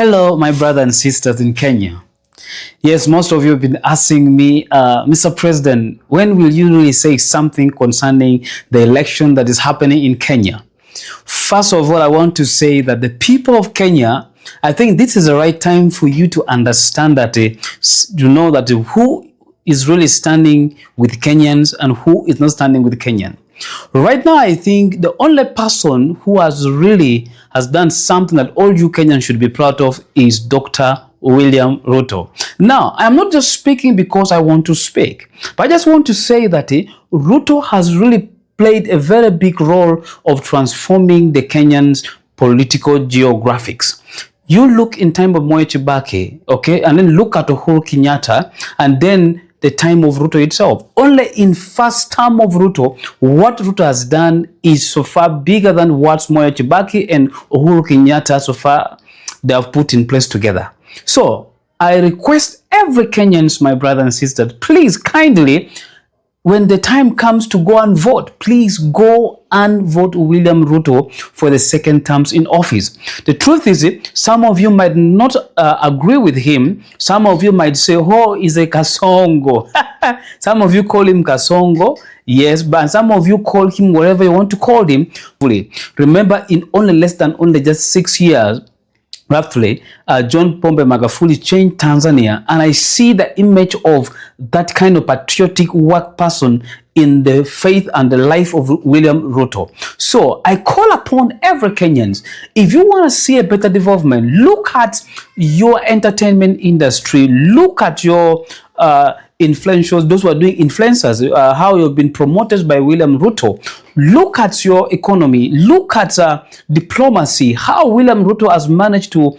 Hello, my brothers and sisters in Kenya. Yes, most of you have been asking me, Mr. President, when will you really say something concerning the election that is happening in Kenya? First of all, I want to say that the people of Kenya, I think this is the right time for you to understand that, you know that who is really standing with Kenyans and who is not standing with Kenyans. Right now, I think the only person who has done something that all you Kenyans should be proud of is Dr. William Ruto. Now, I'm not just speaking because I want to speak, but I just want to say that Ruto has really played a very big role of transforming the Kenyans' political geographics. You look in time of Mwai Kibaki, okay, and then look at Uhuru Kenyatta, and then the time of Ruto itself. Only in first term of Ruto, what Ruto has done is so far bigger than what Mwai Kibaki and Uhuru Kenyatta so far they have put in place together. So I request every Kenyans, my brother and sister, please kindly, when the time comes to go and vote, please go and vote William Ruto for the second terms in office. The truth is, some of you might not agree with him. Some of you might say, oh, he's a Kasongo. Some of you call him Kasongo. Yes, but some of you call him whatever you want to call him. Remember, in only just 6 years, roughly, John Pombe Magufuli changed Tanzania, and I see the image of that kind of patriotic work person in the faith and the life of William Ruto. So I call upon every Kenyans, if you want to see a better development, look at your entertainment industry, look at your influencers, those who are doing influencers, how you've been promoted by William Ruto. Look at your economy, look at diplomacy, how William Ruto has managed to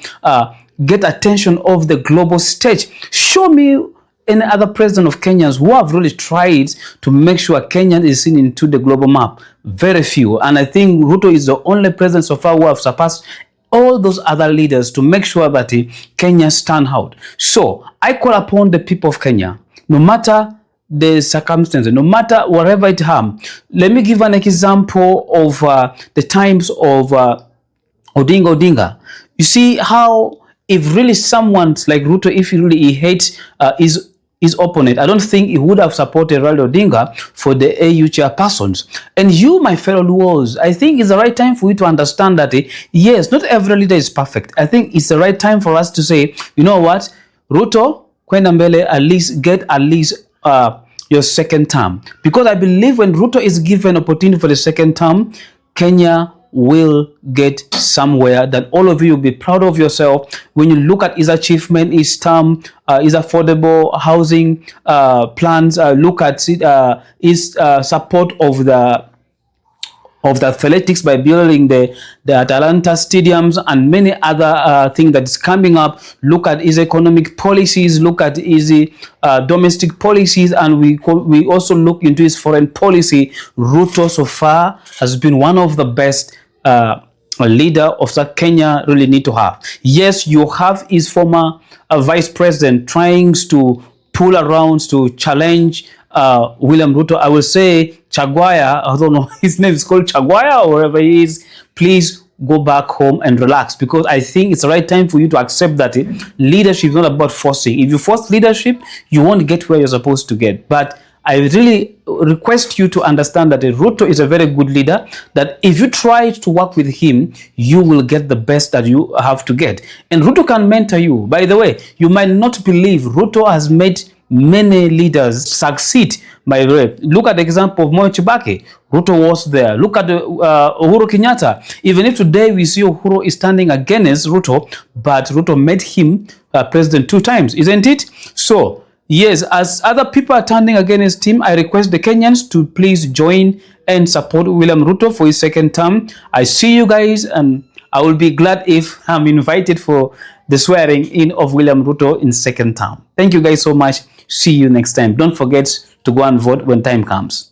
get attention of the global stage. Show me any other president of Kenyans who have really tried to make sure Kenya is seen into the global map. Very few. And I think Ruto is the only president so far who have surpassed all those other leaders to make sure that Kenya stand out. So I call upon the people of Kenya, no matter the circumstances, no matter whatever it harms. Let me give an example of the times of Odinga. You see how if really someone like Ruto, if he hates his opponent, I don't think he would have supported Raila Odinga for the AU chairpersons. And you, my fellow Luos, I think it's the right time for you to understand that, yes, not every leader is perfect. I think it's the right time for us to say, you know what, Ruto, kwenda mbele, at least get your second term. Because I believe when Ruto is given opportunity for the second term, Kenya will get somewhere that all of you will be proud of yourself. When you look at his achievement, his term, his affordable housing plans, look at his support of the athletics by building the Atalanta stadiums and many other things that is coming up. Look at his economic policies, look at his domestic policies, and we also look into his foreign policy. Ruto so far has been one of the best leader of that Kenya really need to have. Yes, you have his former vice president trying to pull around to challenge William Ruto. I will say Chagwaya, I don't know, his name is called Chagwaya or wherever he is, please go back home and relax, because I think it's the right time for you to accept that leadership is not about forcing. If you force leadership, you won't get where you're supposed to get. But I really request you to understand that Ruto is a very good leader, that if you try to work with him, you will get the best that you have to get. And Ruto can mentor you. By the way, you might not believe Ruto has made many leaders succeed. By the way, look at the example of Mwai Kibaki. Ruto was there. Look at Uhuru Kenyatta. Even if today we see Uhuru is standing against Ruto, but Ruto made him president 2 times, isn't it? So yes, as other people are turning against him, I request the Kenyans to please join and support William Ruto for his second term. I see you guys, and I will be glad if I'm invited for the swearing in of William Ruto in second term. Thank you guys so much. See you next time. Don't forget to go and vote when time comes.